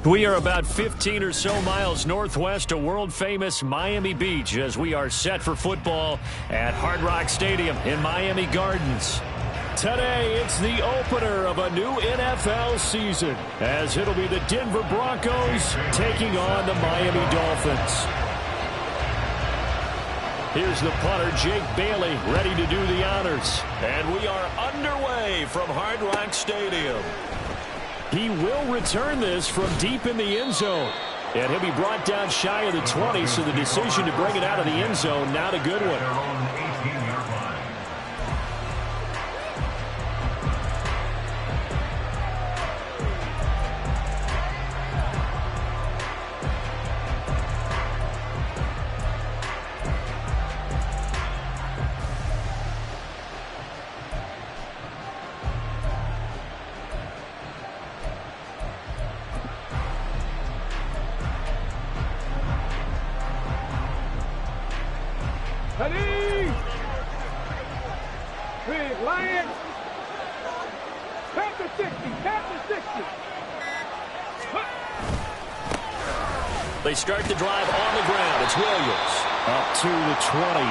We are about 15 or so miles northwest of world-famous Miami Beach as we are set for football at Hard Rock Stadium in Miami Gardens. Today, it's the opener of a new NFL season as it'll be the Denver Broncos taking on the Miami Dolphins. Here's the punter, Jake Bailey, ready to do the honors. And we are underway from Hard Rock Stadium. He will return this from deep in the end zone. And he'll be brought down shy of the 20, so the decision to bring it out of the end zone, not a good one. They start the drive on the ground. It's Williams up to the 20.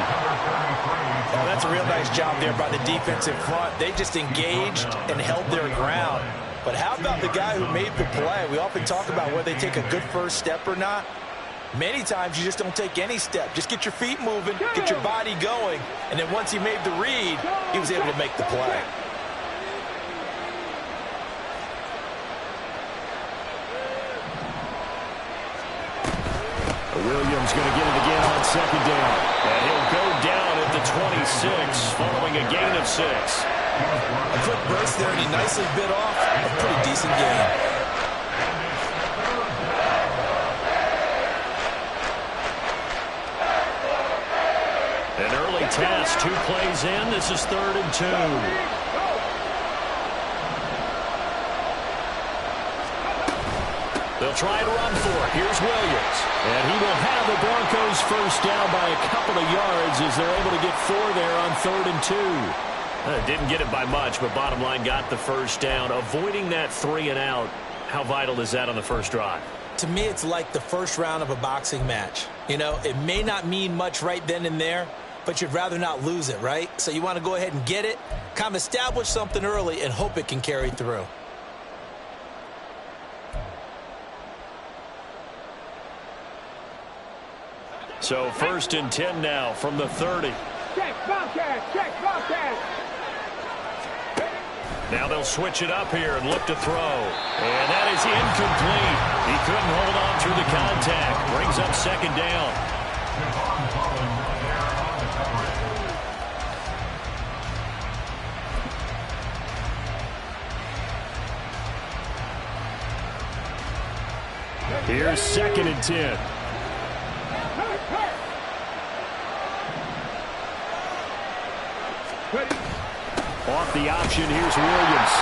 Now, that's a real nice job there by the defensive front. They just engaged and held their ground. But how about the guy who made the play? We often talk about whether they take a good first step or not. Many times you just don't take any step. Just get your feet moving, get your body going, and then once he made the read, he was able to make the play. Williams going to get it again on second down. And he'll go down at the 26 following a gain of 6. A quick burst there, and he nicely bit off a pretty decent gain. An early task, 2 plays in. This is 3rd and 2. They'll try to run for it. Here's Williams. And he will have the Broncos first down by a couple of yards as they're able to get 4 there on 3rd and 2. Didn't get it by much, but bottom line got the first down. Avoiding that 3 and out, how vital is that on the first drive? To me, it's like the first round of a boxing match. You know, it may not mean much right then and there, but you'd rather not lose it, right? So you want to go ahead and get it, kind of establish something early, and hope it can carry through. So 1st and 10 now from the 30. Check, Bobcat, check, Bobcat. Now they'll switch it up here and look to throw. And that is incomplete. He couldn't hold on through the contact. Brings up 2nd down. Here's 2nd and 10. Off the option, here's Williams.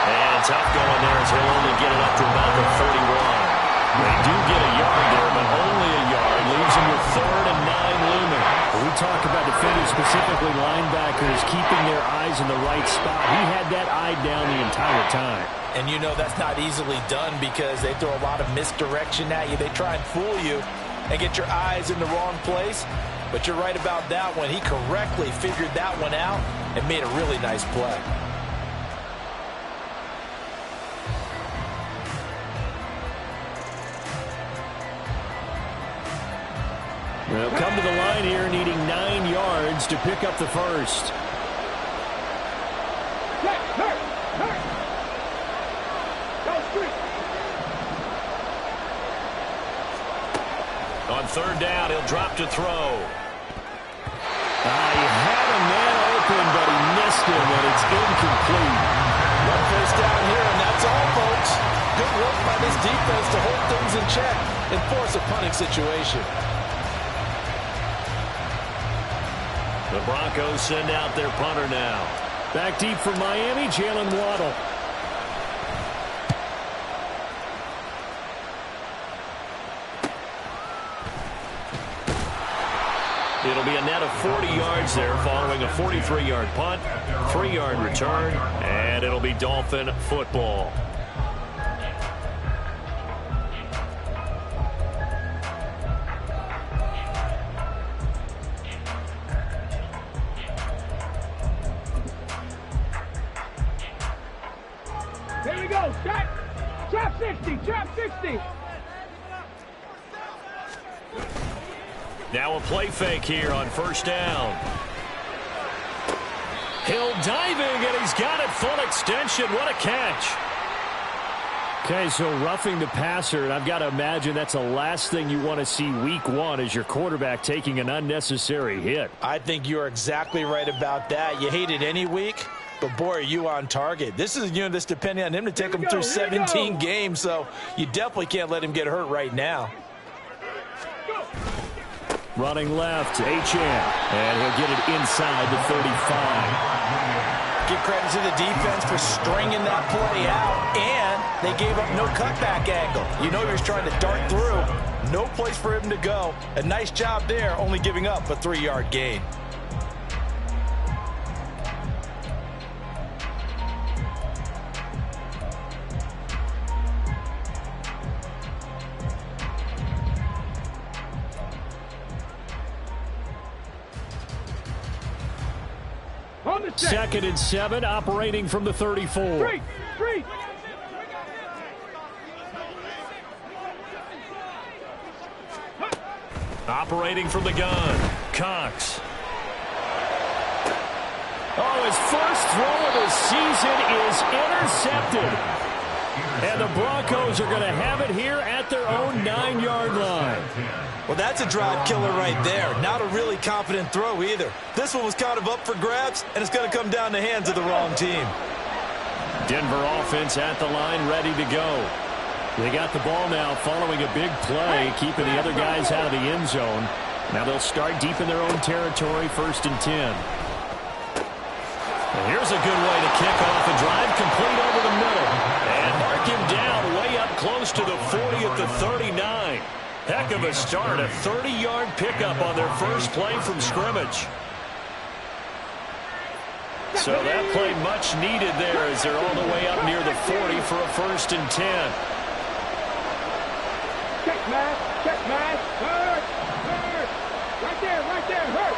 And tough going there as he'll only get it up to about the 31. They do get a yard there, but only a yard. Leaves him with 3rd and 9 looming. We talk about defenders, specifically linebackers, keeping their eyes in the right spot. He had that eye down the entire time. And you know that's not easily done because they throw a lot of misdirection at you. They try and fool you and get your eyes in the wrong place. But you're right about that one. He correctly figured that one out and made a really nice play. They'll come to the line here needing 9 yards to pick up the first. On 3rd down, he'll drop to throw. He had a man open, but he missed him, and it's incomplete. One first down here, and that's all, folks. Good work by this defense to hold things in check and force a punting situation. The Broncos send out their punter now. Back deep for Miami, Jalen Waddle. It'll be a net of 40 yards there following a 43-yard punt, 3-yard return, and it'll be Dolphin football. Here we go. Trap. Trap 60. Trap 60. Now a play fake here on first down. Hill diving, and he's got it full extension. What a catch. Okay, so roughing the passer, and I've got to imagine that's the last thing you want to see week one is your quarterback taking an unnecessary hit. I think you're exactly right about that. You hate it any week, but boy, are you on target. This is a unit that's depending on him to take him through 17 games, so you definitely can't let him get hurt right now. Running left, H.M., and he'll get it inside the 35. Give credit to the defense for stringing that play out, and they gave up no cutback angle. You know he was trying to dart through. No place for him to go. A nice job there, only giving up a 3-yard gain. Second and 7, operating from the 34. Street. Operating from the gun, Cox. Oh, his first throw of the season is intercepted. And the Broncos are going to have it here at their own 9-yard line. Well, that's a drive killer right there. Not a really confident throw either. This one was kind of up for grabs, and it's going to come down the hands of the wrong team. Denver offense at the line, ready to go. They got the ball now following a big play, keeping the other guys out of the end zone. Now they'll start deep in their own territory, 1st and 10. And here's a good way to kick off a drive, complete over the middle. And mark him down way up close to the 40 at the 39. Heck of a start, a 30-yard pickup on their first play from scrimmage. So that play much needed there as they're all the way up near the 40 for a 1st and 10. Check man, hurt. Right there, hurt.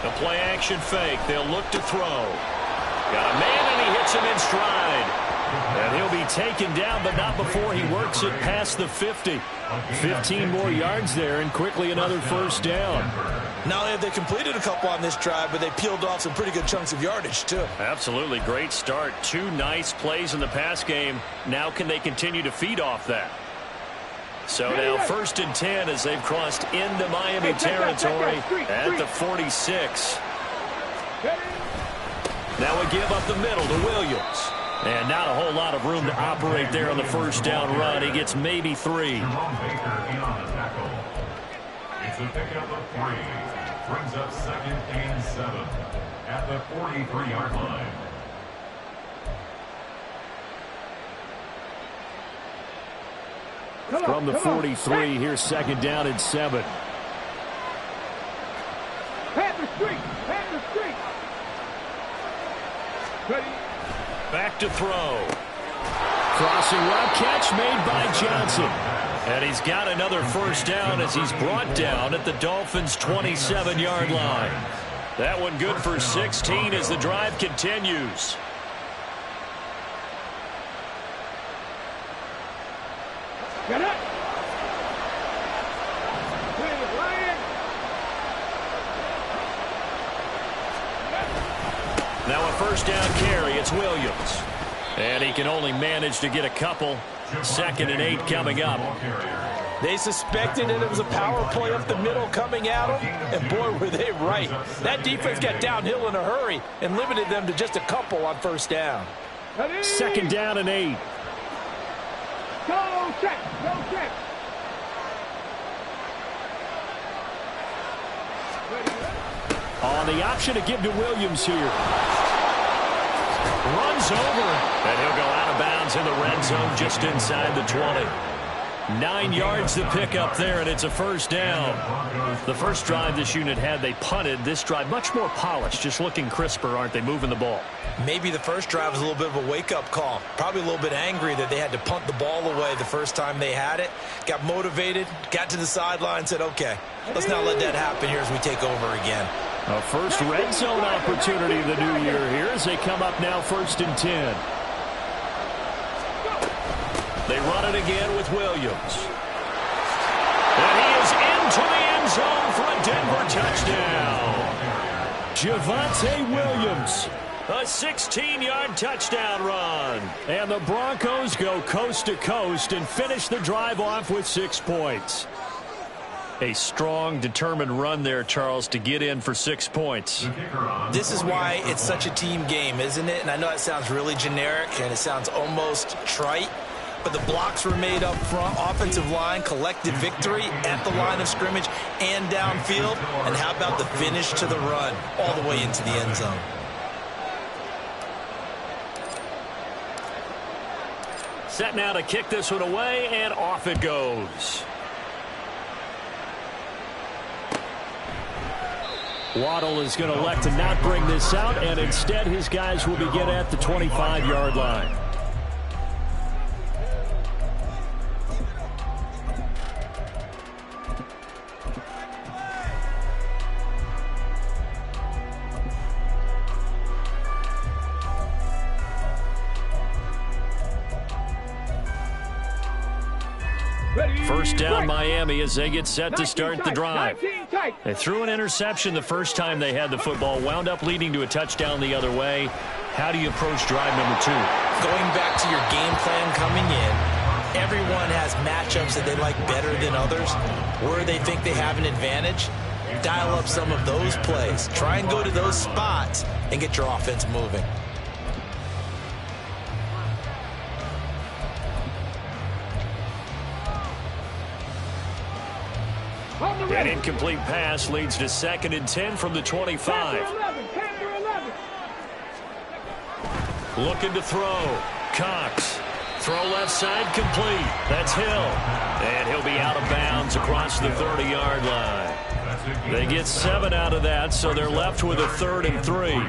The play action fake, they'll look to throw. Got a man and he hits him in stride. And he'll be taken down, but not before he works it past the 50. 15 more yards there, and quickly another 1st down. Not only have they completed a couple on this drive, but they peeled off some pretty good chunks of yardage, too. Absolutely, great start. 2 nice plays in the pass game. Now can they continue to feed off that? So now 1st and 10 as they've crossed into Miami territory at the 46. Now a give up the middle to Williams. And not a whole lot of room to operate there on the 1st down run. He gets maybe 3. It's a pickup of 3. Brings up 2nd and 7 at the 43-yard line. From the 43, here's 2nd down and 7. Panther Street. Ready. Back to throw. Crossing route catch made by Johnson. And he's got another 1st down as he's brought down at the Dolphins' 27-yard line. That one good for 16 as the drive continues. Get it. Now a 1st down carry. It's Williams. And he can only manage to get a couple. 2nd and 8 coming up. They suspected that it was a power play up the middle coming at them, and boy, were they right. That defense got downhill in a hurry and limited them to just a couple on 1st down. 2nd down and 8. Go check. On the option to give to Williams here. Runs over, and he'll go out of bounds in the red zone just inside the 20. 9 yards to pick up there, and it's a 1st down. The first drive this unit had, they punted. This drive, much more polished, just looking crisper, aren't they, moving the ball? Maybe the first drive was a little bit of a wake-up call. Probably a little bit angry that they had to punt the ball away the first time they had it. Got motivated, got to the sideline, said, okay, let's not let that happen here as we take over again. A first red zone opportunity of the new year here as they come up now 1st and 10. They run it again with Williams. And he is into the end zone for a Denver touchdown. Javonte Williams, a 16-yard touchdown run. And the Broncos go coast to coast and finish the drive off with 6 points. A strong, determined run there, Charles, to get in for 6 points. This is why it's such a team game, isn't it? And I know it sounds really generic and it sounds almost trite, but the blocks were made up front, offensive line, collective victory at the line of scrimmage and downfield. And how about the finish to the run all the way into the end zone? Set now to kick this one away, and off it goes. Waddle is going to elect to not bring this out, and instead his guys will begin at the 25-yard line. First down, Miami, as they get set to start the drive. They threw an interception the first time they had the football, wound up leading to a touchdown the other way. How do you approach drive number 2? Going back to your game plan coming in, everyone has matchups that they like better than others, where they think they have an advantage. Dial up some of those plays. Try and go to those spots and get your offense moving. An incomplete pass leads to 2nd and 10 from the 25. Looking to throw. Cox. Throw left side complete. That's Hill. And he'll be out of bounds across the 30-yard line. They get 7 out of that, so they're left with a 3rd and 3.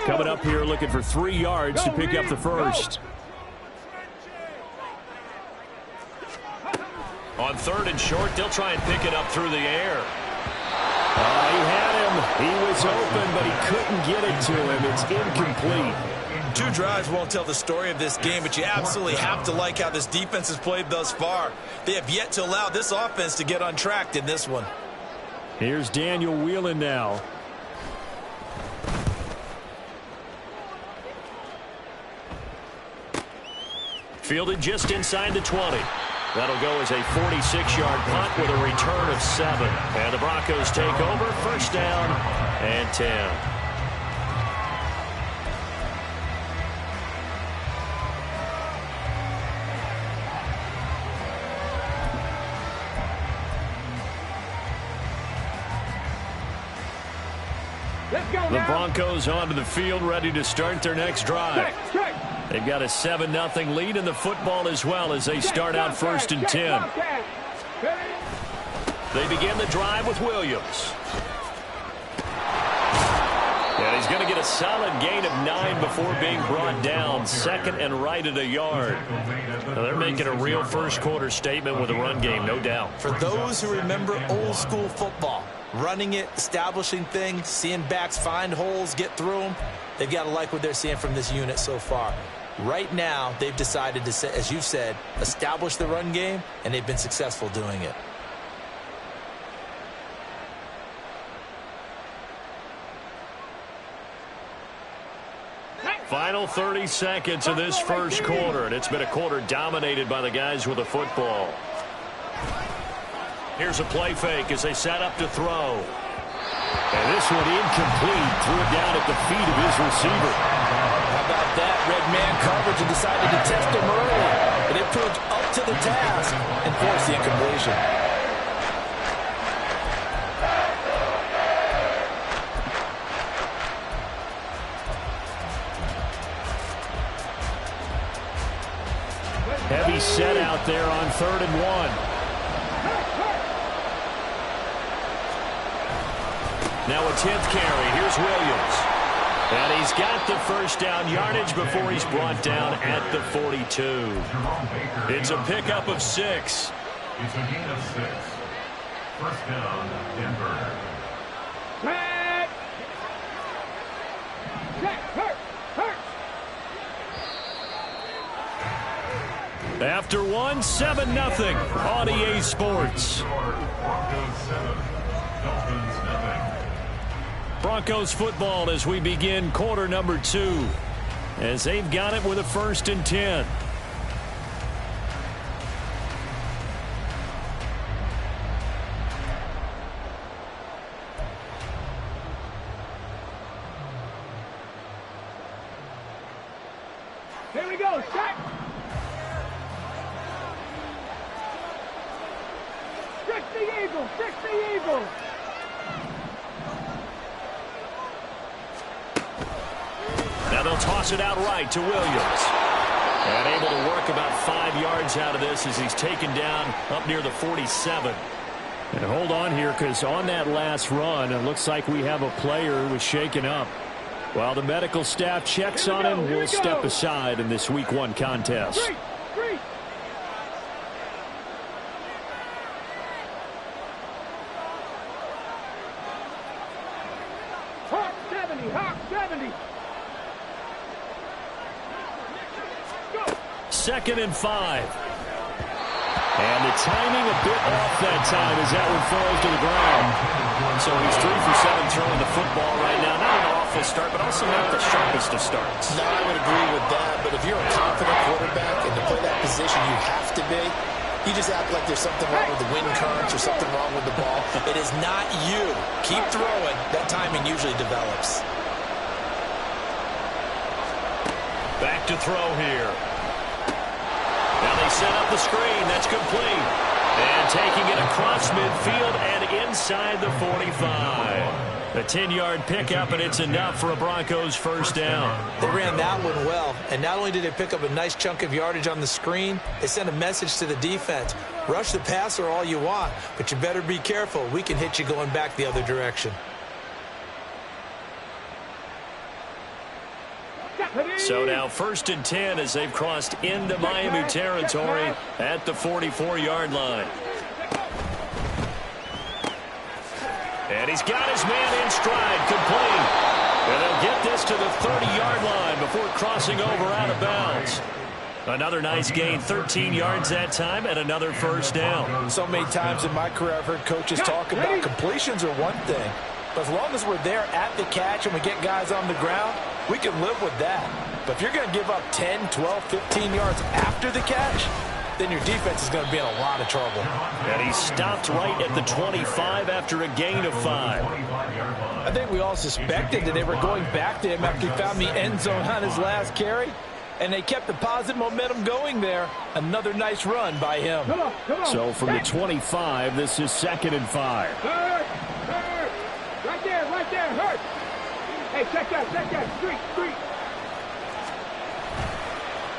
Coming up here looking for 3 yards to pick up the first. On 3rd and short, they'll try and pick it up through the air. He had him. He was open, but he couldn't get it to him. It's incomplete. 2 drives won't tell the story of this game, but you absolutely have to like how this defense has played thus far. They have yet to allow this offense to get untracked in this one. Here's Daniel Whelan now. Fielded just inside the 20. That'll go as a 46-yard punt with a return of 7. And the Broncos take over, first down and 10. The Broncos onto the field, ready to start their next drive. They've got a 7-0 lead in the football as well as they start out 1st and 10. They begin the drive with Williams. And he's going to get a solid gain of 9 before being brought down. 2nd and right at a yard. Now they're making a real first-quarter statement with a run game, no doubt. For those who remember old-school football, running it, establishing things, seeing backs find holes, get through them, they've got to like what they're seeing from this unit so far. Right now, they've decided to, as you've said, establish the run game, and they've been successful doing it. Final 30 seconds of this first quarter, and it's been a quarter dominated by the guys with the football. Here's a play fake as they set up to throw. And this one incomplete. Threw it down at the feet of his receiver. How about that? Red man coverage and decided to test him early. And it proved up to the task and forced the incompletion. Heavy set out there on 3rd and 1. Now a 10th carry. Here's Williams. And he's got the first down yardage before he's brought down at the 42. It's a pickup of 6. It's a gain of 6. First down, Denver. Check. Check. Hurt. After one, 7-0 on EA Sports. Broncos 7, Dolphins 0. Broncos football as we begin quarter number 2. As they've got it with a 1st and 10. Here we go. Check. Trick the Eagle. Trick the Eagle. Now they'll toss it out right to Williams. And able to work about 5 yards out of this as he's taken down up near the 47. And hold on here, because on that last run, it looks like we have a player who was shaken up. While the medical staff checks on him, we'll step aside in this Week 1 contest. Three. Hawk 70. Hawk 70. Go. 2nd and 5. And the timing a bit off that time as that one falls to the ground. So he's 3 for 7 throwing the football right now. Not an awful start, but also not the sharpest of starts. No, I would agree with that. But if you're a confident quarterback and to play that position, you have to be. You just act like there's something wrong with the wind currents or something wrong with the ball. It is not you. Keep throwing. That timing usually develops. Back to throw here. Now they set up the screen. That's complete. And taking it across midfield and inside the 45. A 10-yard pickup, and it's enough for a Broncos first down. They ran that one well, and not only did they pick up a nice chunk of yardage on the screen, they sent a message to the defense. Rush the passer all you want, but you better be careful. We can hit you going back the other direction. So now 1st and 10 as they've crossed into Miami territory at the 44-yard line. And he's got his man in stride, complete. And they'll get this to the 30-yard line before crossing over out of bounds. Another nice gain, 13 yards that time, and another first down. So many times in my career I've heard coaches talk about completions are one thing. But as long as we're there at the catch and we get guys on the ground, we can live with that. But if you're going to give up 10, 12, 15 yards after the catch, then your defense is going to be in a lot of trouble. And he stopped right at the 25 after a gain of 5. I think we all suspected that they were going back to him after he found the end zone on his last carry. And they kept the positive momentum going there. Another nice run by him. Come on. So from the 25, this is 2nd and 5. Hurt. Right there. Hurt. Hey, check that. Street.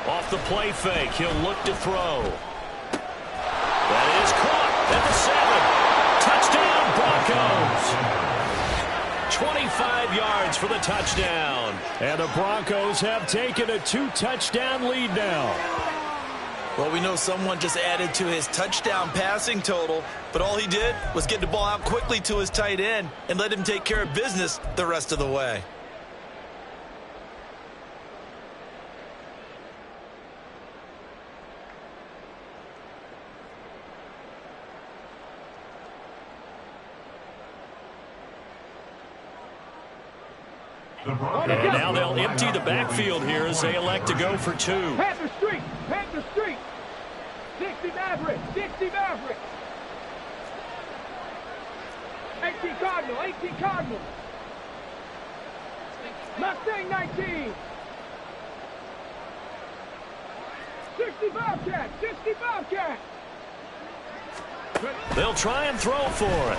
Off the play fake, he'll look to throw. That is caught at the 7. Touchdown, Broncos. 25 yards for the touchdown. And the Broncos have taken a 2-touchdown lead now. Well, we know someone just added to his touchdown passing total, but all he did was get the ball out quickly to his tight end and let him take care of business the rest of the way. And now they'll empty the backfield here as they elect to go for 2. Panther Street. 60 Maverick. 18 Cardinal. Mustang 19. 60 Bobcat. They'll try and throw for it.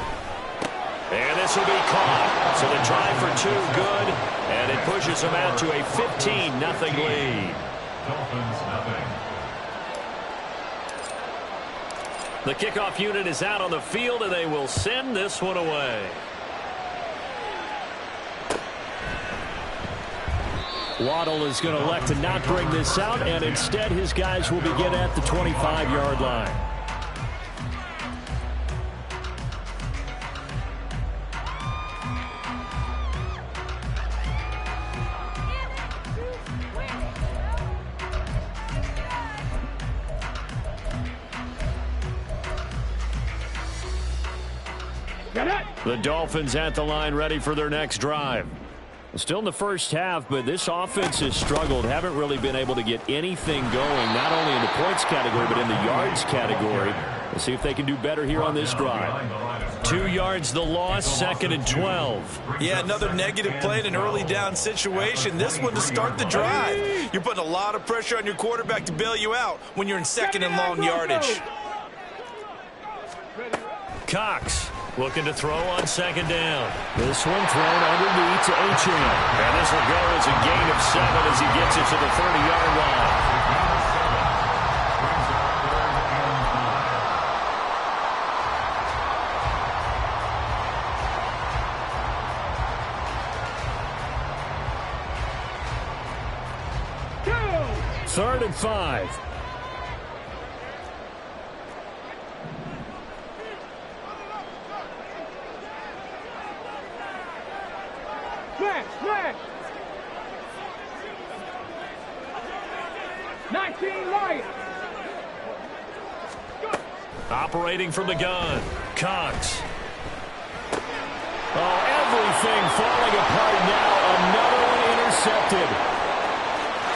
And this will be caught. So the try for 2 good, and it pushes them out to a 15-0 lead. Dolphins 0. The kickoff unit is out on the field, and they will send this one away. Waddle is going to elect to not bring this out, and instead his guys will begin at the 25-yard line. The Dolphins at the line ready for their next drive. Still in the first half, but this offense has struggled. Haven't really been able to get anything going, not only in the points category, but in the yards category. We'll see if they can do better here on this drive. 2 yards the loss, 2nd and 12. Yeah, another negative play in an early down situation. This one to start the drive. You're putting a lot of pressure on your quarterback to bail you out when you're in 2nd and long yardage. Cox looking to throw on 2nd down. This one thrown underneath to H.M. And this will go as a gain of 7 as he gets it to the 30-yard line. Third and 5. Smash! 19 Lions. Operating from the gun. Cox. Oh, everything falling apart now. Another one intercepted.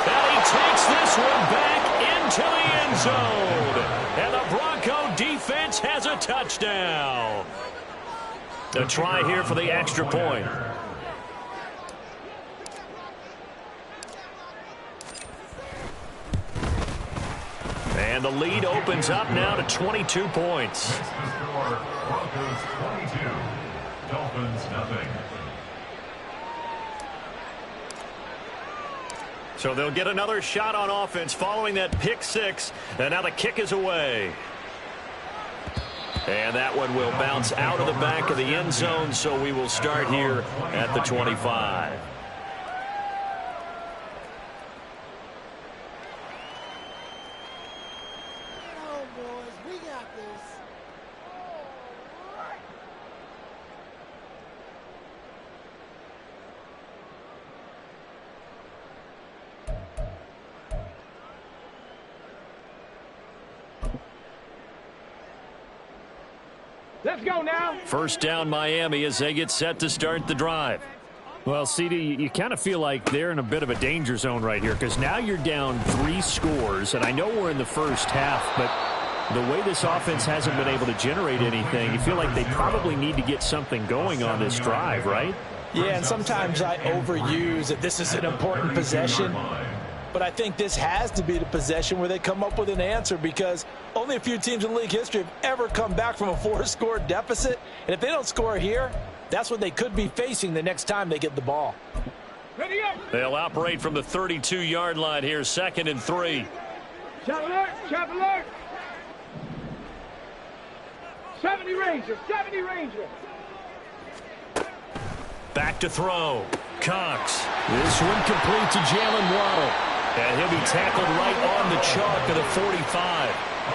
And he takes this one back into the end zone. And the Bronco defense has a touchdown. A try here for the extra point. And the lead opens up now to 22 points. Broncos 22, Dolphins nothing. So they'll get another shot on offense following that pick 6. And now the kick is away. And that one will bounce out of the back of the end zone, so we will start here at the 25. Let's go now. First down Miami as they get set to start the drive. Well, CD, you kind of feel like they're in a bit of a danger zone right here because now you're down 3 scores, and I know we're in the first half, but the way this offense hasn't been able to generate anything, you feel like they probably need to get something going on this drive, right? Yeah, and sometimes I overuse that this is an important possession. But I think this has to be the possession where they come up with an answer because only a few teams in league history have ever come back from a 4-score deficit. And if they don't score here, that's what they could be facing the next time they get the ball. Ready up. They'll operate from the 32-yard line here, 2nd and 3. Shot alert, shot alert. 70 Ranger, 70 Ranger. Back to throw. Cox. This one complete to Jalen Waddle. And he'll be tackled right on the chalk of the 45.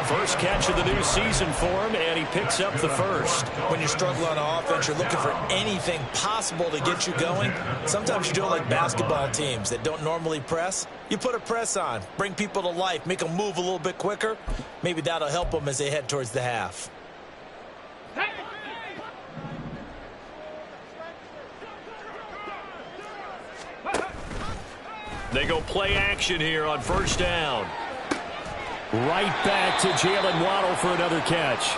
First catch of the new season for him, and he picks up the first. When you struggle on offense, you're looking for anything possible to get you going. Sometimes you do it like basketball teams that don't normally press. You put a press on, bring people to life, make them move a little bit quicker. Maybe that'll help them as they head towards the half. They go play action here on first down. Right back to Jalen Waddle for another catch.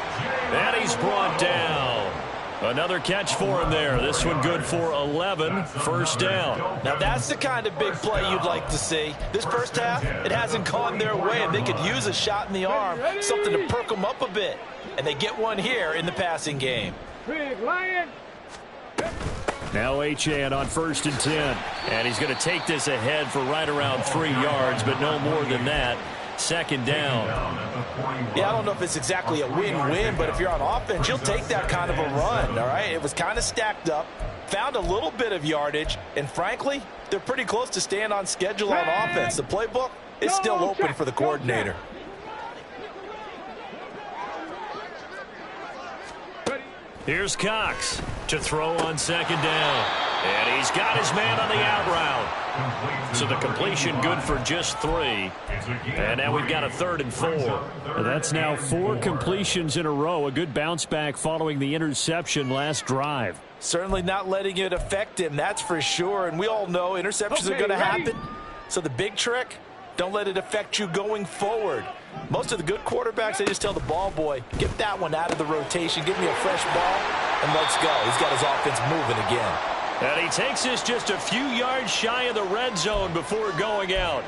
And he's brought down. Another catch for him there. This one good for 11. First down. Now that's the kind of big play you'd like to see. This first half, it hasn't gone their way, and they could use a shot in the arm, something to perk them up a bit. And they get one here in the passing game. Big Lion. Now Achane on 1st and 10. And he's going to take this ahead for right around 3 yards, but no more than that. 2nd down. Yeah, I don't know if it's exactly a win-win, but if you're on offense, you'll take that kind of a run, all right? It was kind of stacked up. found a little bit of yardage, and frankly, they're pretty close to staying on schedule on offense. The playbook is still open for the coordinator. Here's Cox to throw on second down. And he's got his man on the out route. So the completion good for just 3. And now we've got a 3rd and 4. That's now 4 completions in a row. A good bounce back following the interception last drive. Certainly not letting it affect him, that's for sure. And we all know interceptions are going to happen. So the big trick, don't let it affect you going forward. Most of the good quarterbacks, they just tell the ball boy, get that one out of the rotation, give me a fresh ball, and let's go. He's got his offense moving again. And he takes this just a few yards shy of the red zone before going out.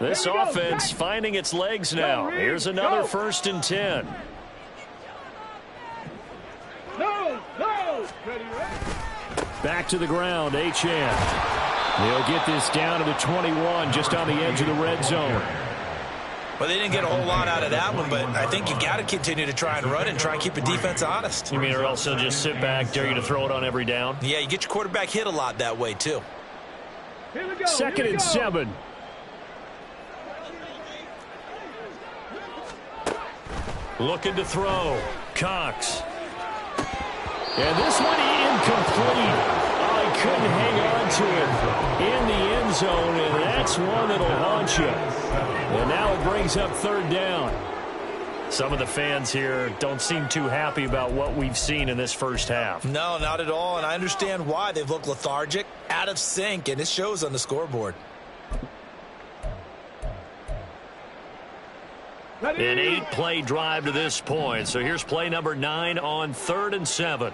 This offense finding its legs now. Here's another 1st and 10. Back to the ground, Achane. He'll get this down to the 21, just on the edge of the red zone. Well, they didn't get a whole lot out of that one, but I think you got to continue to try and run and try and keep the defense honest. You mean or else they'll just sit back, dare you to throw it on every down? Yeah, you get your quarterback hit a lot that way, too. 2nd and 7. Looking to throw. Cox. And this one incomplete. Oh, he couldn't hang on to it in the end zone, and that's one that'll haunt you. And now it brings up 3rd down. Some of the fans here don't seem too happy about what we've seen in this first half. No, not at all, and I understand why. They've looked lethargic, out of sync, and it shows on the scoreboard. An 8-play drive to this point. So here's play number 9 on 3rd and 7.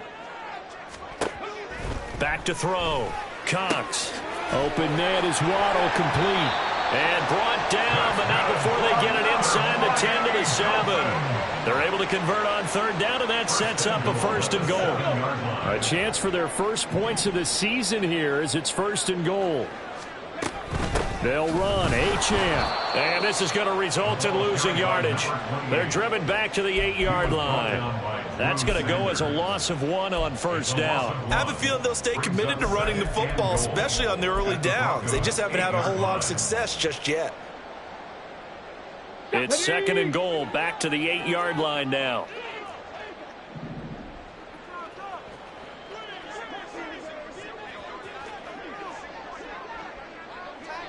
Back to throw. Cox. Open man is Waddle, complete. And brought down, but not before they get it inside the 10 to the 7. They're able to convert on 3rd down, and that sets up a 1st and goal. A chance for their first points of the season here as it's 1st and goal. They'll run. Achane. And this is going to result in losing yardage. They're driven back to the 8-yard line. That's going to go as a loss of 1 on 1st down. I have a feeling they'll stay committed to running the football, especially on the early downs. They just haven't had a whole lot of success just yet. It's 2nd and goal, back to the 8-yard line now.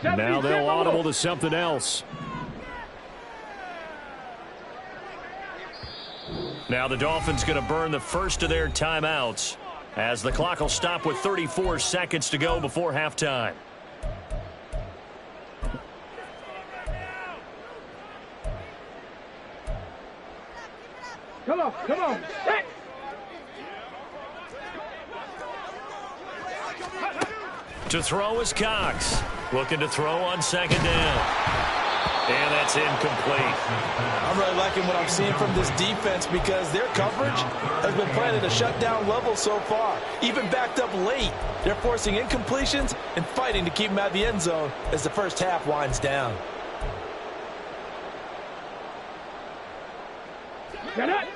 Now they'll audible to something else. Now the Dolphins going to burn the first of their timeouts as the clock will stop with 34 seconds to go before halftime. Come on. Hey. To throw is Cox. Looking to throw on 2nd down. And that's incomplete. I'm really liking what I'm seeing from this defense because their coverage has been playing at a shutdown level so far. Even backed up late, they're forcing incompletions and fighting to keep them out of the end zone as the first half winds down.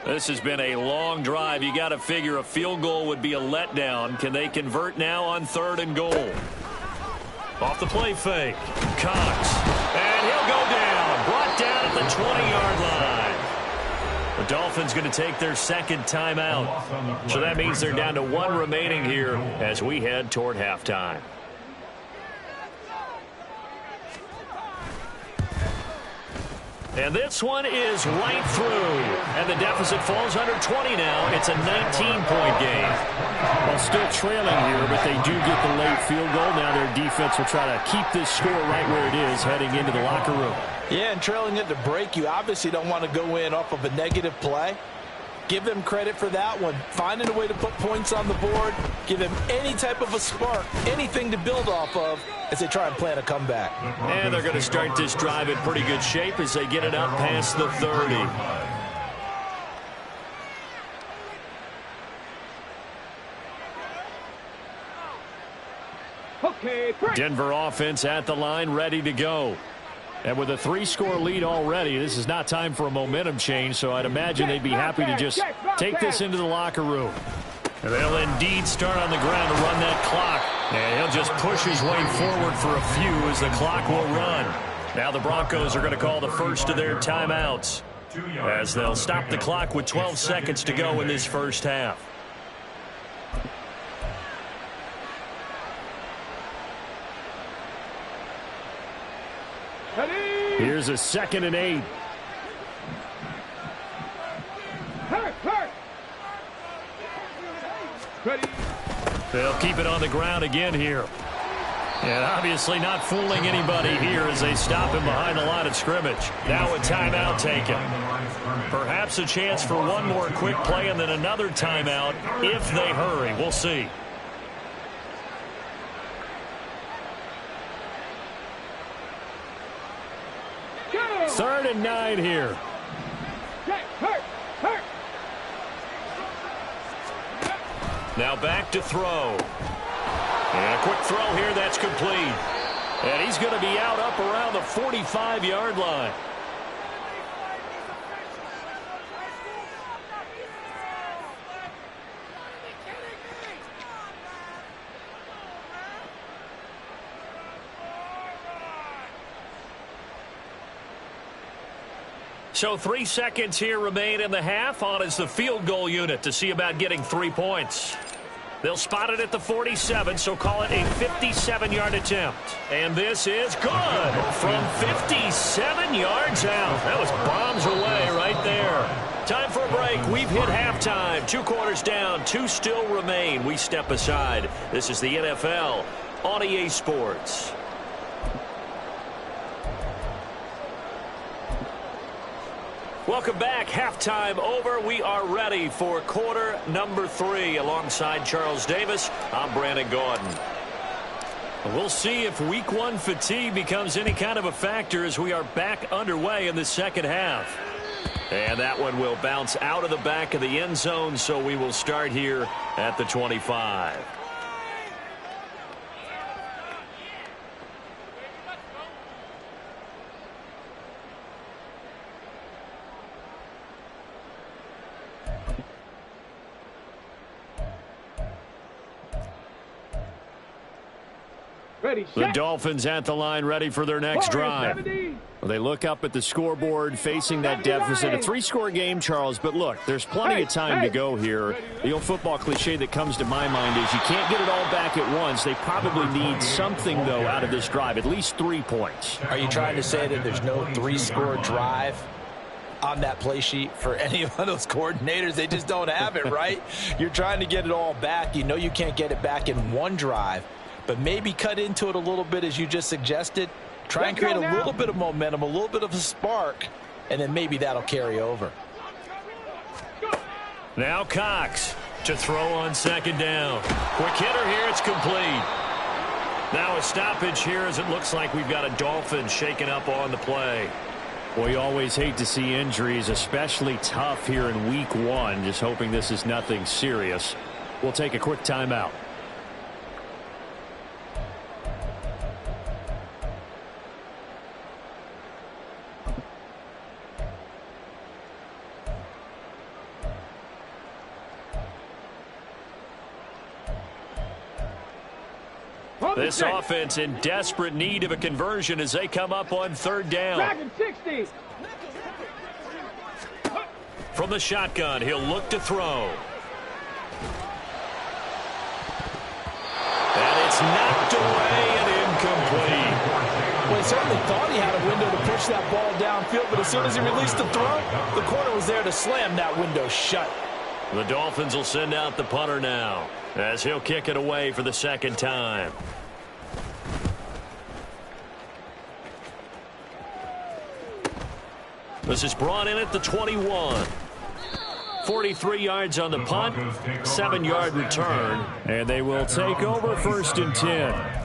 This has been a long drive. You got to figure a field goal would be a letdown. Can they convert now on 3rd and goal? Off the play fake. Cox. And he'll go down. Brought down at the 20-yard line. The Dolphins going to take their 2nd timeout. So that means they're down to 1 remaining here as we head toward halftime. And this one is right through. And the deficit falls under 20 now. It's a 19-point game. Well, still trailing here, but they do get the late field goal. Now their defense will try to keep this score right where it is heading into the locker room. Yeah, and trailing at the break, you obviously don't want to go in off of a negative play. Give them credit for that one. Finding a way to put points on the board, give them any type of a spark, anything to build off of as they try and plan a comeback. And they're going to start this drive in pretty good shape as they get it up past the 30. Okay, Denver offense at the line, ready to go. And with a 3-score lead already, this is not time for a momentum change, so I'd imagine they'd be happy to just take this into the locker room. And they'll indeed start on the ground to run that clock. And he'll just push his way forward for a few as the clock will run. Now the Broncos are going to call the first of their timeouts as they'll stop the clock with 12 seconds to go in this first half. Here's a 2nd and 8. Ready. They'll keep it on the ground again here. And obviously not fooling anybody here as they stop him behind the line of scrimmage. Now a timeout taken. Perhaps a chance for one more quick play and then another timeout if they hurry. We'll see. Third and 9 here. Now back to throw. And a quick throw here that's complete. And he's going to be out up around the 45-yard line. So 3 seconds here remain in the half. On is the field goal unit to see about getting 3 points. They'll spot it at the 47, so call it a 57-yard attempt. And this is good from 57 yards out. That was bombs away right there. Time for a break. We've hit halftime. 2 quarters down, 2 still remain. We step aside. This is the NFL on EA Sports. Welcome back. Halftime over. We are ready for quarter number 3. Alongside Charles Davis, I'm Brandon Gordon. We'll see if week 1 fatigue becomes any kind of a factor as we are back underway in the second half. And that one will bounce out of the back of the end zone, so we will start here at the 25. Ready, The Dolphins at the line, ready for their next drive. 70. They look up at the scoreboard, facing that deficit. A 3-score game, Charles, but look, there's plenty of time to go here. The old football cliche that comes to my mind is you can't get it all back at once. They probably need something, though, out of this drive, at least 3 points. Are you trying to say that there's no 3-score drive on that play sheet for any of those coordinators? They just don't have it, right? You're trying to get it all back. You know you can't get it back in one drive, but maybe cut into it a little bit as you just suggested. Try and create a little bit of momentum, a little bit of a spark, and then maybe that'll carry over. Now Cox to throw on second down. Quick hitter here, it's complete. Now a stoppage here as it looks like we've got a Dolphin shaken up on the play. Well, you always hate to see injuries, especially tough here in week 1. Just hoping this is nothing serious. We'll take a quick timeout. This offense in desperate need of a conversion as they come up on third down. Dragon 60. From the shotgun, he'll look to throw. And it's knocked away and incomplete. Well, he certainly thought he had a window to push that ball downfield, but as soon as he released the throw, the corner was there to slam that window shut. The Dolphins will send out the punter now as he'll kick it away for the second time. This is brought in at the 21. 43 yards on the punt, 7-yard return, and they will take over 1st and 10.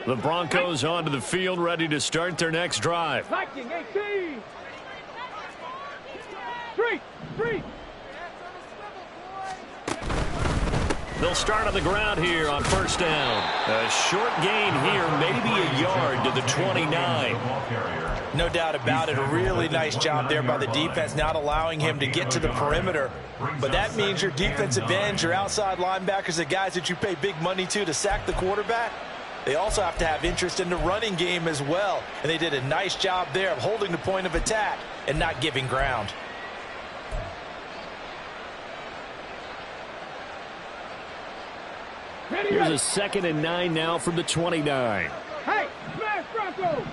The Broncos onto the field, ready to start their next drive. Liking 18. Street. They'll start on the ground here on 1st down. A short gain here, maybe a yard to the 29. No doubt about it. A really nice job there by the defense, not allowing him to get to the perimeter. But that means your defensive ends, your outside linebackers, the guys that you pay big money to sack the quarterback, they also have to have interest in the running game as well. And they did a nice job there of holding the point of attack and not giving ground. Here's a 2nd and 9 now from the 29. Hey, smash Bronco!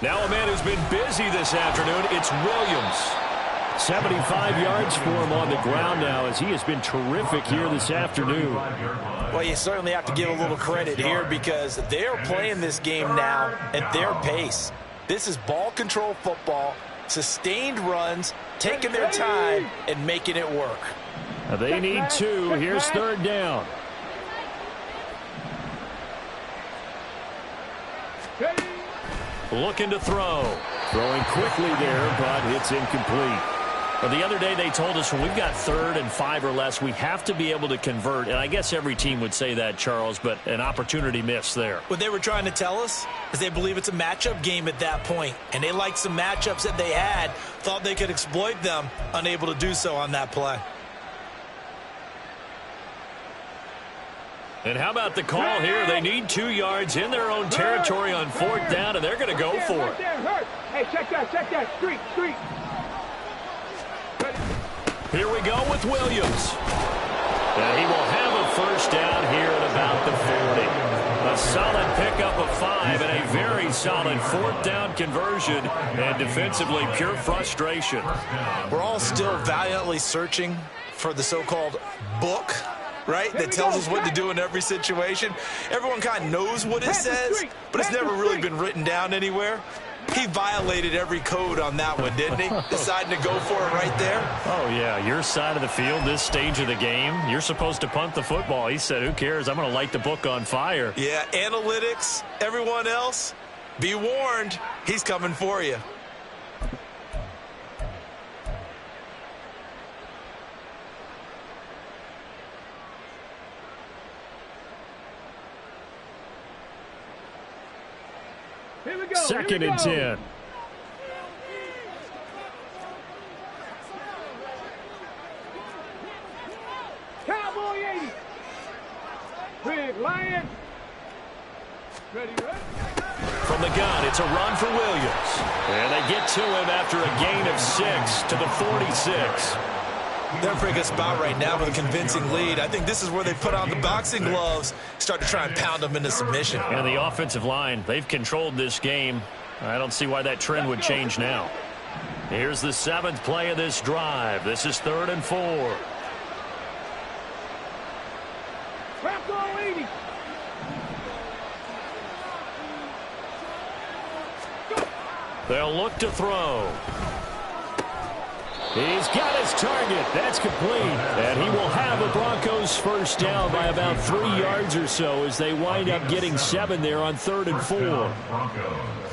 Now a man who's been busy this afternoon, it's Williams. 75 yards for him on the ground now as he has been terrific here this afternoon. Well, you certainly have to give a little credit here because they're playing this game now at their pace. This is ball control football, sustained runs, taking their time and making it work. They need 2. Here's 3rd down. Looking to throw. Throwing quickly there, but it's incomplete. Well, the other day they told us when we've got 3rd and 5 or less, we have to be able to convert. And I guess every team would say that, Charles, but an opportunity missed there. What they were trying to tell us is they believe it's a matchup game at that point. And they liked some matchups that they had, thought they could exploit them, unable to do so on that play. And how about the call here? They need 2 yards in their own territory on 4th down, and they're going to go for it. Hey, check that. Street. Here we go with Williams. And he will have a 1st down here at about the 40. A solid pickup of 5 and a very solid 4th down conversion. And defensively, pure frustration. We're all still valiantly searching for the so-called book, right, that tells us what to do in every situation. Everyone kind of knows what it says, but it's never really been written down anywhere. He violated every code on that one, didn't he? Deciding to go for it right there. Oh, yeah, your side of the field, this stage of the game, you're supposed to punt the football. He said, who cares? I'm going to light the book on fire. Yeah, analytics, everyone else, be warned, he's coming for you. Here we go. 2nd and 10. Cowboy 80. Big Lion. Ready. From the gun, it's a run for Williams. And they get to him after a gain of 6 to the 46. They're in a pretty good spot right now with a convincing lead. I think this is where they put on the boxing gloves, start to try and pound them into submission. And the offensive line, they've controlled this game. I don't see why that trend would change now. Here's the 7th play of this drive. This is 3rd and 4. Bronco 80. They'll look to throw. He's got his target. That's complete. And he will have a Broncos 1st down by about 3 yards or so as they wind up getting 7 there on 3rd and 4.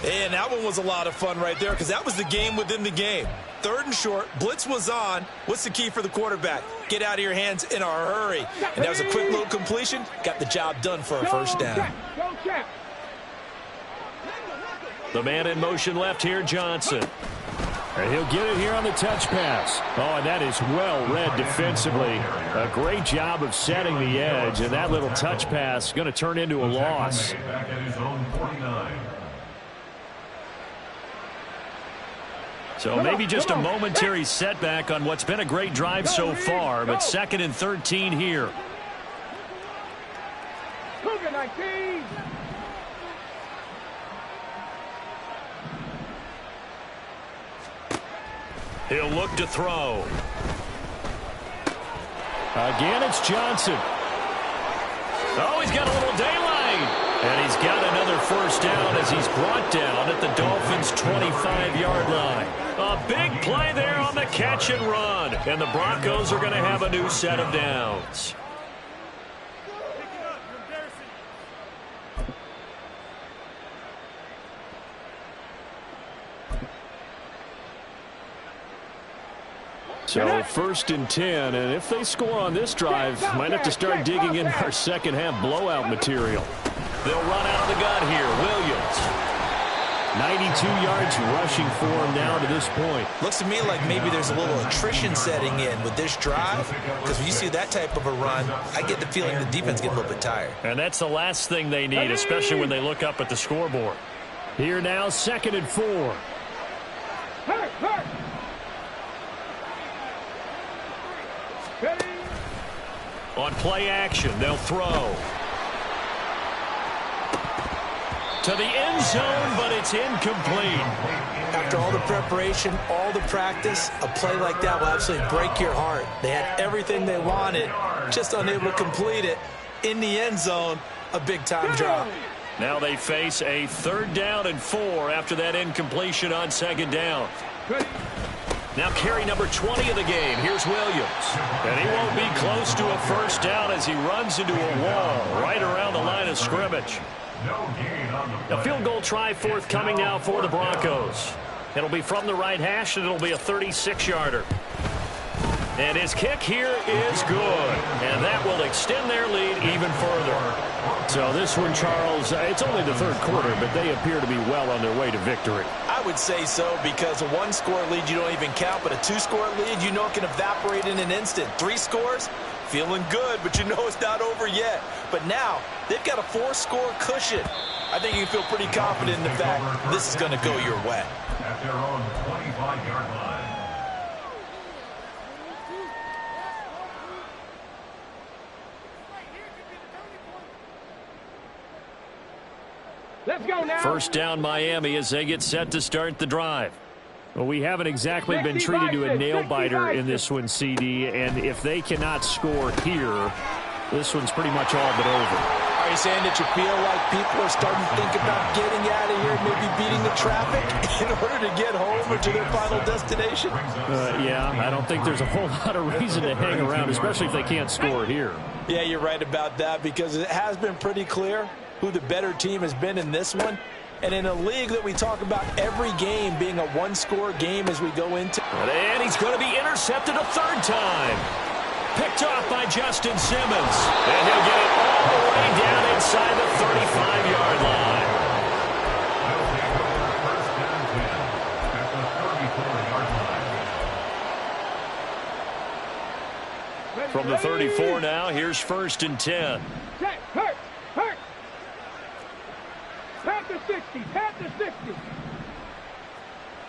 And that one was a lot of fun right there because that was the game within the game. 3rd and short, blitz was on. What's the key for the quarterback? Get out of your hands in a hurry. And that was a quick little completion. Got the job done for a 1st down. Go, Cap. The man in motion left here, Johnson. And he'll get it here on the touch pass. Oh, and that is well read defensively. A great job of setting the edge, and that little touch pass is going to turn into a loss. So maybe just a momentary setback on what's been a great drive so far, but 2nd and 13 here. Cougar 19. He'll look to throw. Again, it's Johnson. Oh, he's got a little daylight. And he's got another first down as he's brought down at the Dolphins' 25-yard line. A big play there on the catch and run. And the Broncos are going to have a new set of downs. So 1st and 10, and if they score on this drive, might have to start digging in our second half blowout material. They'll run out of the gun here. Williams. 92 yards rushing for him now to this point. Looks to me like maybe there's a little attrition setting in with this drive, because when you see that type of a run, I get the feeling the defense gets a little bit tired. And that's the last thing they need, especially when they look up at the scoreboard. Here now, 2nd and 4. Hurt. On play action, they'll throw. To the end zone, but it's incomplete. After all the preparation, all the practice, a play like that will absolutely break your heart. They had everything they wanted, just unable to complete it. In the end zone, a big-time drop. Now they face a 3rd down and 4 after that incompletion on 2nd down. Now carry number 20 of the game. Here's Williams. And he won't be close to a first down as he runs into a wall right around the line of scrimmage. A field goal try forthcoming now for the Broncos. It'll be from the right hash, and it'll be a 36-yarder. And his kick here is good. And that will extend their lead even further. So this one, Charles, it's only the 3rd quarter, but they appear to be well on their way to victory. I would say so, because a 1-score lead you don't even count, but a 2-score lead you know it can evaporate in an instant. 3 scores, feeling good, but you know it's not over yet. But now they've got a 4-score cushion. I think you can feel pretty confident in the fact this is going to go your way. At their own 25-yard line. Let's go now. First down, Miami, as they get set to start the drive. Well, we haven't exactly been treated to a nail-biter in this one, CD, and if they cannot score here, this one's pretty much all but over. Are you saying that you feel like people are starting to think about getting out of here, maybe beating the traffic in order to get home or to their final destination? Yeah, I don't think there's a whole lot of reason to hang around, especially if they can't score here. Yeah, you're right about that, because it has been pretty clear who the better team has been in this one. And in a league that we talk about every game being a 1-score game as we go into. And he's going to be intercepted a 3rd time. Picked off by Justin Simmons. And he'll get it all the way down inside the 35-yard line. First down 10 at the 34-yard line. From the 34 now, here's 1st and 10. Hurt. Panther 60.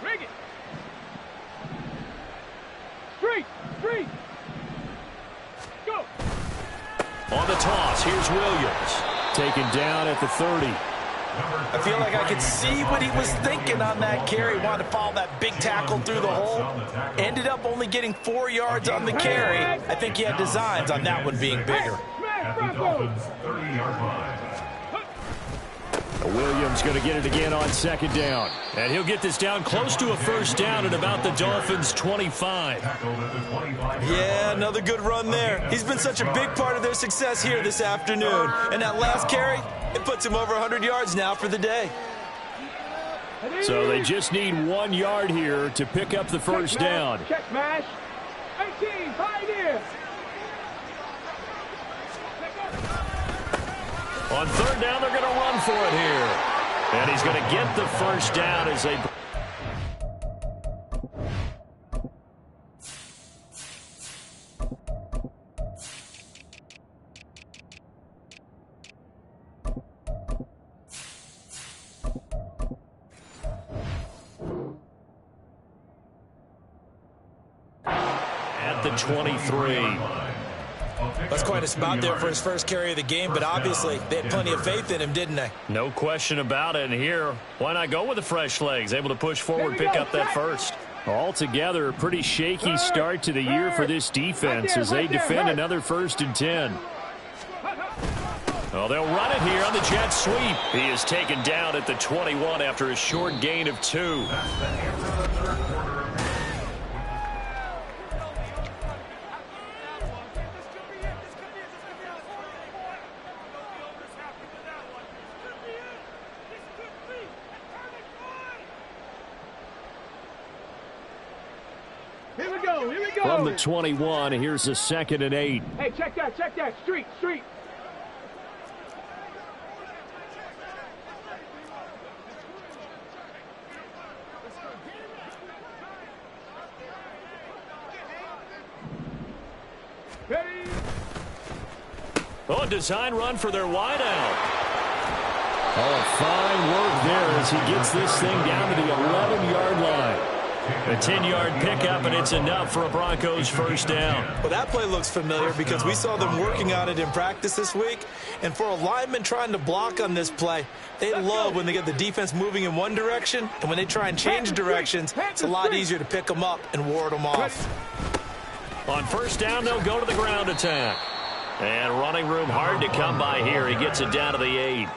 Rig it. Street. Go. On the toss, here's Williams. Taken down at the 30. I feel like I could see what he was thinking on that carry. Wanted to follow that big tackle through the hole. Ended up only getting 4 yards on the carry. I think he had designs on that one being bigger. At the Dolphins' 30-yard line. Williams going to get it again on 2nd down. And he'll get this down close to a first down at about the Dolphins' 25. Yeah, another good run there. He's been such a big part of their success here this afternoon. And that last carry, it puts him over 100 yards now for the day. So they just need 1 yard here to pick up the first down. Check mash. 18, hide here. On 3rd down, they're going to run for it here. And he's going to get the first down as they... At the 23. That's quite a spot there for his first carry of the game, but obviously they had plenty of faith in him, didn't they? No question about it. And here, why not go with the fresh legs? Able to push forward, pick up that first. Altogether, a pretty shaky start to the year for this defense as they defend another 1st and 10. Well, they'll run it here on the jet sweep. He is taken down at the 21 after a short gain of 2. Here we go, here we go. From the 21, here's a 2nd and 8. Hey, check that, street. Ready? Oh, design run for their wideout. Oh, fine work there as he gets this thing down to the 11-yard line. A 10-yard pickup, and it's enough for a Broncos first down. Well, that play looks familiar because we saw them working on it in practice this week. And for a lineman trying to block on this play, they love when they get the defense moving in one direction. And when they try and change directions, it's a lot easier to pick them up and ward them off. On first down, they'll go to the ground attack. And running room hard to come by here. He gets it down to the 8.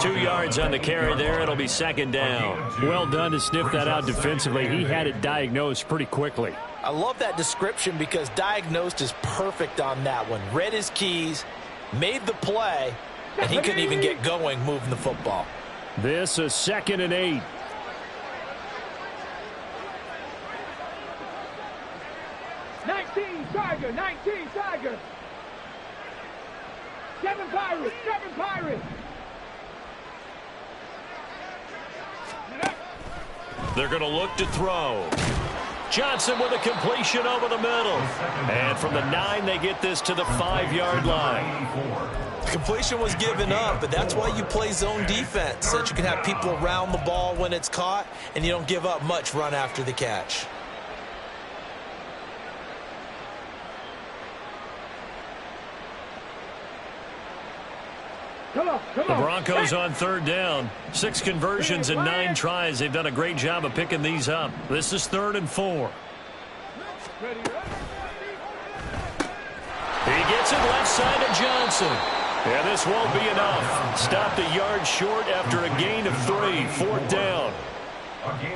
2 yards on the carry there. It'll be 2nd down. Well done to sniff that out defensively. He had it diagnosed pretty quickly. I love that description because diagnosed is perfect on that one. Read his keys, made the play, and he couldn't even get going moving the football. This is 2nd and 8. Tiger, 19 Tiger. 7 Pirates. They're going to look to throw. Johnson with a completion over the middle. And from the 9, they get this to the 5-yard line. The completion was given up, but that's why you play zone defense, so that you can have people around the ball when it's caught, and you don't give up much run after the catch. The Broncos on 3rd down. 6 conversions and 9 tries. They've done a great job of picking these up. This is 3rd and 4. He gets it left side to Johnson. Yeah, this won't be enough. Stopped a yard short after a gain of 3. 4th down.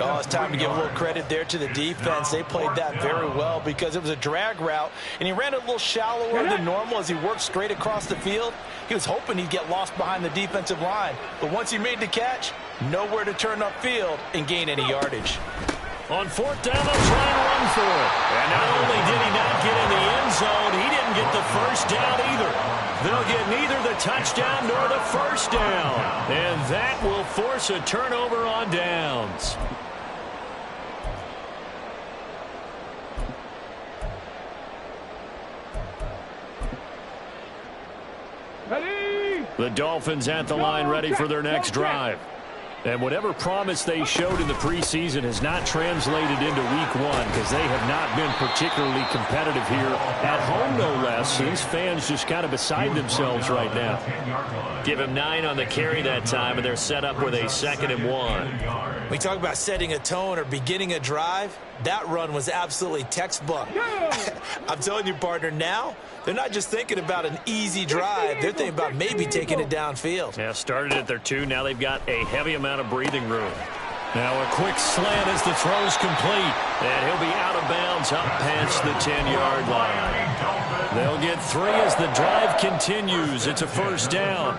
Oh, it's time to give a little credit there to the defense. They played that very well because it was a drag route, and he ran it a little shallower than normal as he worked straight across the field. He was hoping he'd get lost behind the defensive line, but once he made the catch, nowhere to turn upfield and gain any yardage. On 4th down, they'll try and run for it. And not only did he not get in the end zone, he didn't get the first down either. They'll get neither the touchdown nor the first down. And that will force a turnover on downs. Ready? The Dolphins at the line, ready for their next drive. And whatever promise they showed in the preseason has not translated into week 1 because they have not been particularly competitive here at home, no less. These fans just kind of beside themselves right now. Give him 9 on the carry that time, and they're set up with a 2nd and 1. We talk about setting a tone or beginning a drive. That run was absolutely textbook. I'm telling you, partner, now they're not just thinking about an easy drive. They're thinking about maybe taking it downfield. Yeah, started at their 2. Now they've got a heavy amount of breathing room. Now a quick slant as the throw's complete. And he'll be out of bounds up past the 10-yard line. They'll get 3 as the drive continues. It's a first down.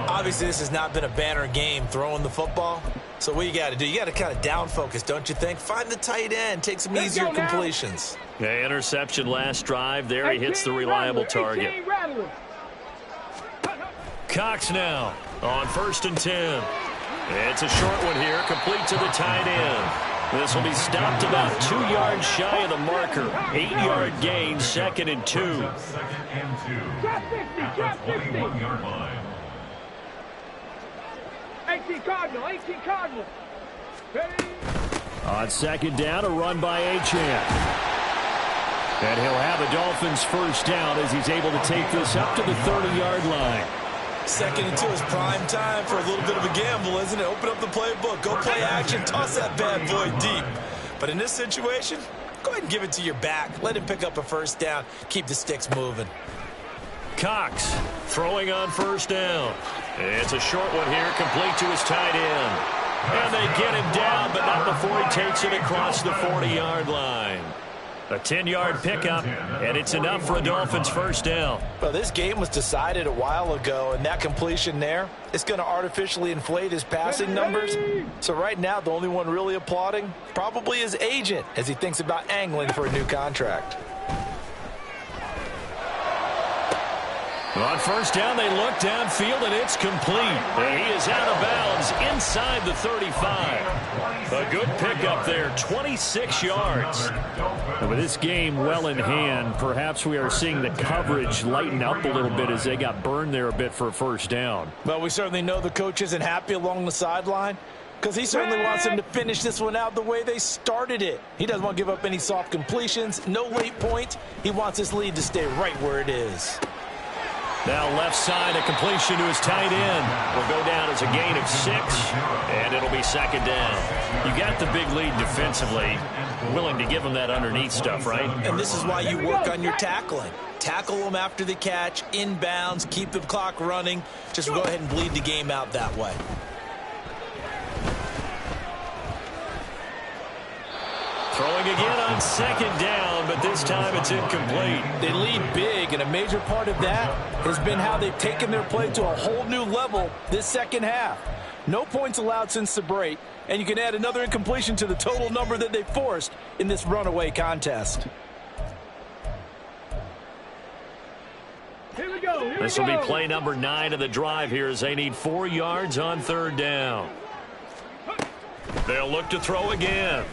Obviously, this has not been a banner game throwing the football. So what you got to do, you got to kind of down focus, don't you think? Find the tight end, take some easier completions. Yeah, interception last drive. There he hits the reliable target. Cox now on 1st and 10. It's a short one here, complete to the tight end. This will be stopped about 2 yards shy of the marker. 8-yard gain, 2nd and 2. 21-yard line. 18 Cardinal. Ready? On 2nd down, a run by Achane. And he'll have a Dolphins first down as he's able to take this up to the 30-yard line. 2nd and 2 is prime time for a little bit of a gamble, isn't it? Open up the playbook, go play action, toss that bad boy deep. But in this situation, go ahead and give it to your back. Let him pick up a first down, keep the sticks moving. Cox throwing on first down. It's a short one here, complete to his tight end. And they get him down, but not before he takes it across the 40-yard line. A 10-yard pickup, and it's enough for a Dolphins first down. Well, this game was decided a while ago, and that completion there is going to artificially inflate his passing numbers. So right now, the only one really applauding probably his agent as he thinks about angling for a new contract. On first down, they look downfield, and it's complete. And he is out of bounds inside the 35. A good pickup there, 26 yards. And with this game well in hand, perhaps we are seeing the coverage lighten up a little bit as they got burned there a bit for a first down. Well, we certainly know the coach isn't happy along the sideline because he certainly wants them to finish this one out the way they started it. He doesn't want to give up any soft completions, no late points. He wants his lead to stay right where it is. Now left side, a completion to his tight end. Will go down as a gain of 6, and it'll be second down. You got the big lead defensively. Willing to give him that underneath stuff, right? And this is why you work on your tackling. Tackle them after the catch, inbounds, keep the clock running. Just go ahead and bleed the game out that way. Throwing again on second down, but this time it's incomplete. They lead big, and a major part of that has been how they've taken their play to a whole new level this second half. No points allowed since the break, and you can add another incompletion to the total number that they forced in this runaway contest. Here we go. This will be play number 9 of the drive here as they need 4 yards on third down. They'll look to throw again.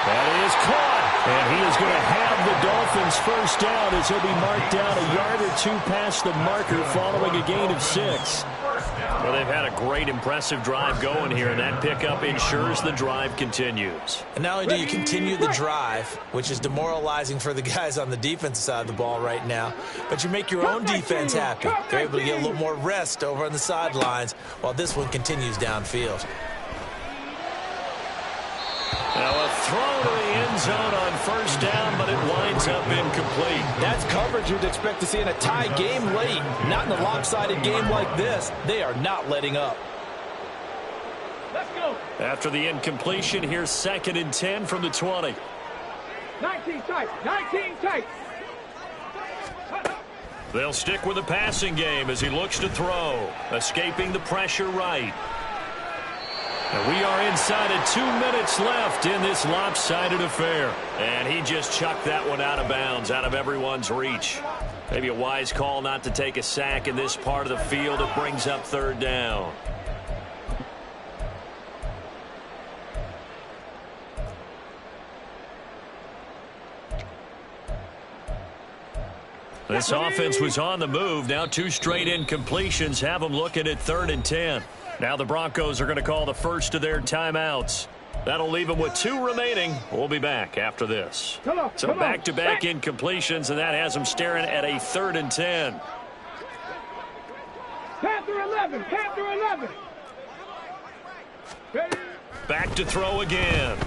That is caught, and he is going to have the Dolphins first down as he'll be marked down a yard or 2 past the marker following a gain of 6. Well, they've had a great, impressive drive going here, and that pickup ensures the drive continues. And not only do you continue the drive, which is demoralizing for the guys on the defensive side of the ball right now, but you make your own defense happy. They're able to get a little more rest over on the sidelines while this one continues downfield. Now a throw to the end zone on first down, but it winds up incomplete. That's coverage you'd expect to see in a tie game late. Not in a lopsided game like this. They are not letting up. Let's go. After the incompletion, here's 2nd and 10 from the 20. 19 tight. 19 tight. They'll stick with the passing game as he looks to throw. Escaping the pressure right. And we are inside of 2 minutes left in this lopsided affair. And he just chucked that one out of bounds, out of everyone's reach. Maybe a wise call not to take a sack in this part of the field. It brings up third down. This offense was on the move. Now 2 straight incompletions have them looking at 3rd and 10. Now the Broncos are going to call the first of their timeouts. That'll leave them with 2 remaining. We'll be back after this. So back-to-back incompletions, and that has them staring at a 3rd and 10. Panther 11. Panther 11. Back to throw again.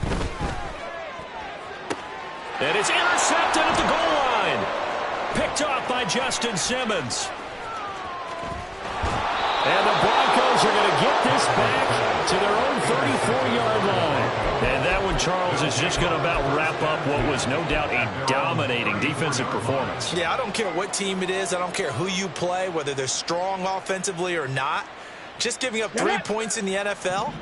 And it's intercepted at the goal line. Picked off by Justin Simmons. And the Broncos are going to get this back to their own 34-yard line. And that one, Charles, is just going to about wrap up what was no doubt a dominating defensive performance. Yeah, I don't care what team it is. I don't care who you play, whether they're strong offensively or not. Just giving up 3 points in the NFL,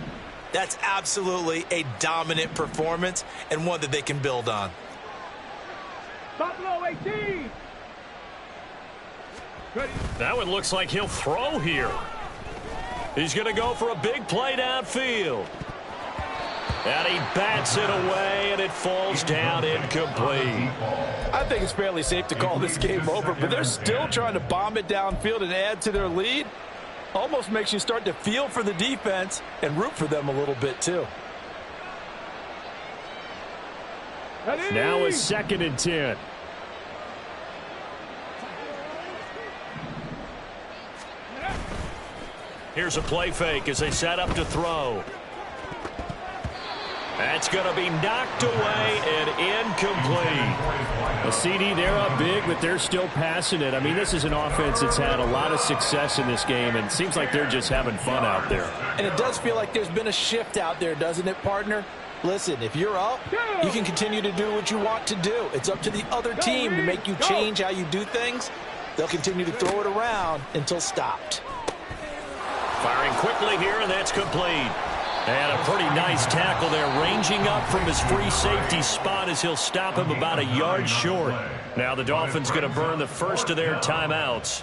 that's absolutely a dominant performance and one that they can build on. Buffalo 18. That one looks like he'll throw here. He's going to go for a big play downfield. And he bats it away, and it falls down incomplete. I think it's fairly safe to call this game over, but they're still trying to bomb it downfield and add to their lead. Almost makes you start to feel for the defense and root for them a little bit, too. Now it's 2nd and 10. Here's a play fake as they set up to throw. That's going to be knocked away and incomplete. A CD, they're up big, but they're still passing it. I mean, this is an offense that's had a lot of success in this game, and it seems like they're just having fun out there. And it does feel like there's been a shift out there, doesn't it, partner? Listen, if you're up, you can continue to do what you want to do. It's up to the other team to make you change how you do things. They'll continue to throw it around until stopped. Firing quickly here, and that's complete. And a pretty nice tackle there, ranging up from his free safety spot as he'll stop him about a yard short. Now the Dolphins going to burn the first of their timeouts,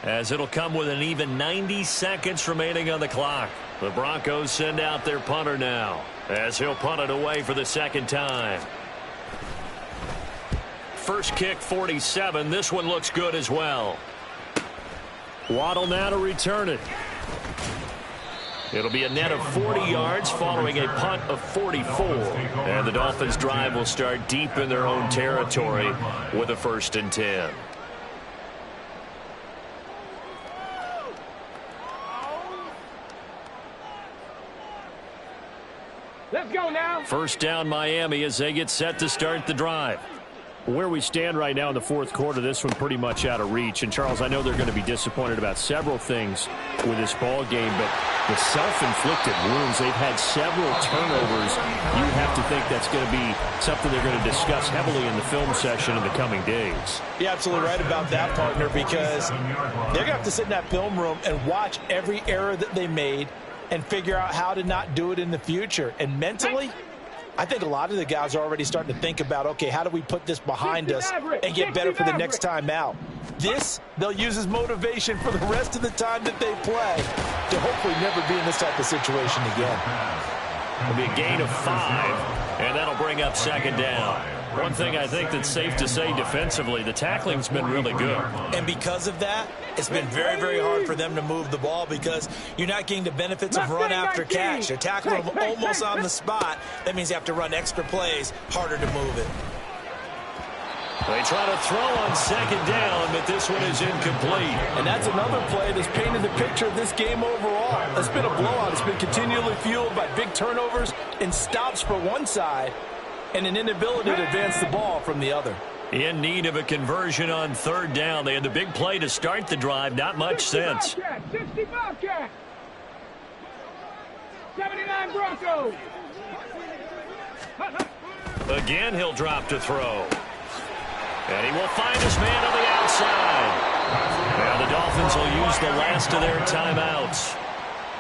as it'll come with an even 90 seconds remaining on the clock. The Broncos send out their punter now, as he'll punt it away for the second time. First kick, 47. This one looks good as well. Waddle now to return it. It'll be a net of 40 yards following a punt of 44. And the Dolphins drive will start deep in their own territory with a 1st and 10. Let's go now. First down Miami as they get set to start the drive. Where we stand right now in the fourth quarter, this one pretty much out of reach. And, Charles, I know they're going to be disappointed about several things with this ball game, but the self-inflicted wounds, they've had several turnovers. You have to think that's going to be something they're going to discuss heavily in the film session in the coming days. You're absolutely right about that, partner, because they're going to have to sit in that film room and watch every error that they made and figure out how to not do it in the future. And mentally, I think a lot of the guys are already starting to think about, okay, how do we put this behind us and get better for the next time out? This, they'll use as motivation for the rest of the time that they play to hopefully never be in this type of situation again. It'll be a gain of 5, and that'll bring up second down. One thing I think that's safe to say defensively, the tackling's been really good. And because of that, it's been very, very hard for them to move the ball because you're not getting the benefits of run after catch. They're tackling them almost on the spot. That means you have to run extra plays, harder to move it. They try to throw on second down, but this one is incomplete. And that's another play that's painted the picture of this game overall. It's been a blowout. It's been continually fueled by big turnovers and stops for one side and an inability to advance the ball from the other. In need of a conversion on third down. They had the big play to start the drive. Not much sense. 60 Bobcats. 79 Broncos. Again, he'll drop to throw. And he will find his man on the outside. Now the Dolphins will use the last of their timeouts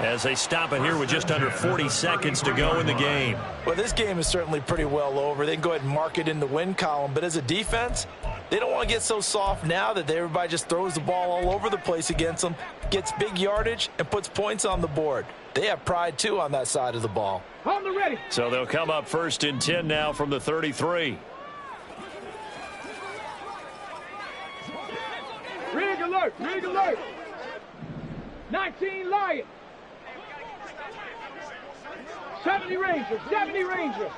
as they stop it here with just under 40 seconds to go in the game. Well, this game is certainly pretty well over. They can go ahead and mark it in the win column. But as a defense, they don't want to get so soft now that everybody just throws the ball all over the place against them, gets big yardage, and puts points on the board. They have pride, too, on that side of the ball. On the ready. So they'll come up 1st and 10 now from the 33. Rig alert, rig alert. 19 Lions. 70 Rangers, 70 Rangers.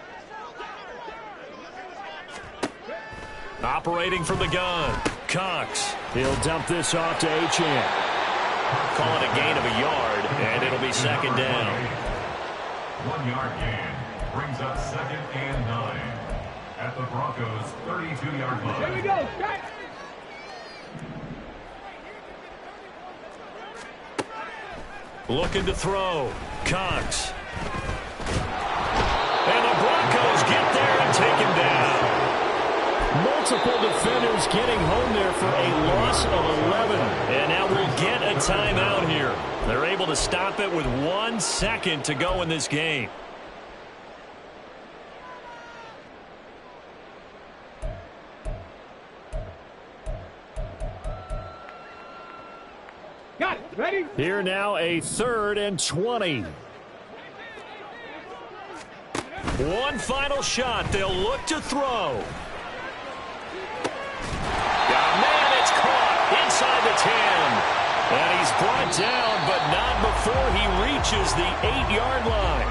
Operating from the gun, Cox. He'll dump this off to Achane. Call it a gain of a yard, and it'll be second down. 1 yard gain brings up 2nd and 9 at the Broncos' 32-yard line. Here we go, Scott. Looking to throw, Cox. And the Broncos get there and take him down. Multiple defenders getting home there for a loss of 11. And now we'll get a timeout here. They're able to stop it with 1 second to go in this game. Got it, ready? Here now a 3rd and 20. One final shot. They'll look to throw. Man, it's caught inside the 10. And he's brought down, but not before he reaches the 8-yard line.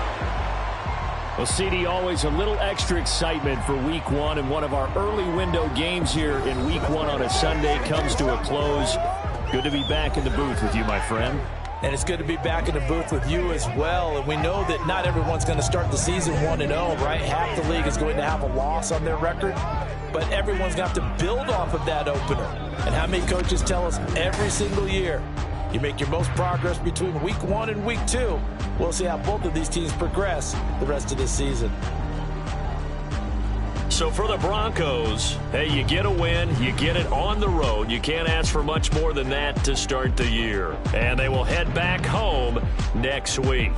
Well, CD, always a little extra excitement for Week 1, and one of our early window games here in Week 1 on a Sunday comes to a close. Good to be back in the booth with you, my friend. And it's good to be back in the booth with you as well. And we know that not everyone's going to start the season 1-0, right? Half the league is going to have a loss on their record. But everyone's going to have to build off of that opener. And how many coaches tell us every single year, you make your most progress between week 1 and week 2. We'll see how both of these teams progress the rest of this season. So for the Broncos, hey, you get a win, you get it on the road. You can't ask for much more than that to start the year. And they will head back home next week.